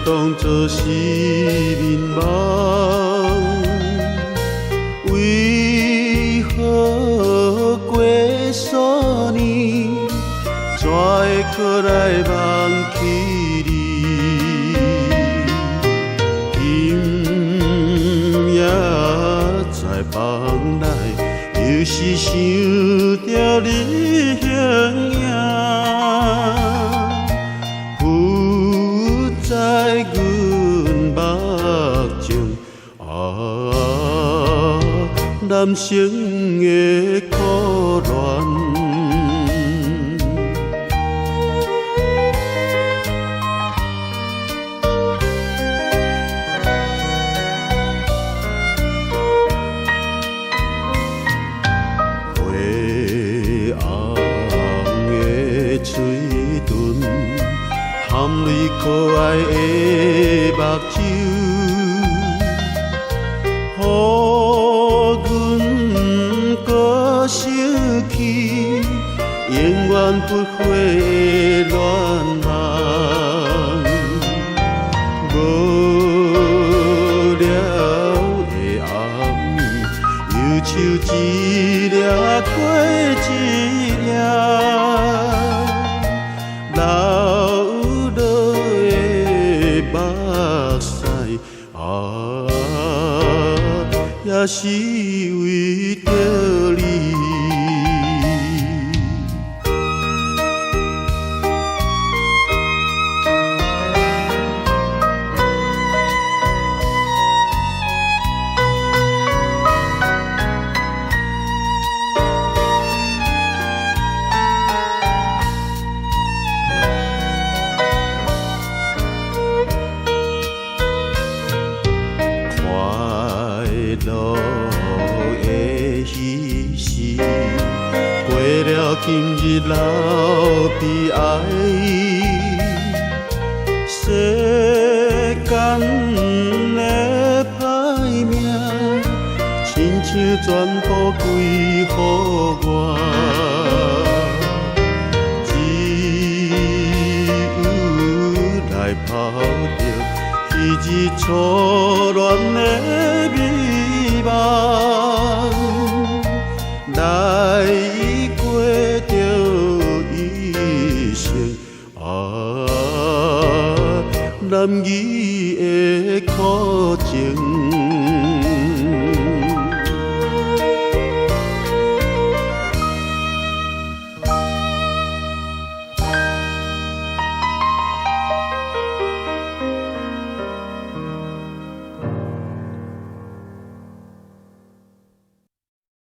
当作是迷茫，为何过数年，怎会搁来忘记你？今夜在房内，又是想着你形影。在阮目睭男生的苦恋。灰红的嘴唇，含泪可爱的目睭，予阮搁想起永远不悔的恋梦。无聊的暗暝，忧愁一粒过一粒。也是为着你。快乐的彼时，过了今日老悲哀。世间的歹命，亲像全部归予我，只有来抱着彼日初恋的美梦，来过着一生男儿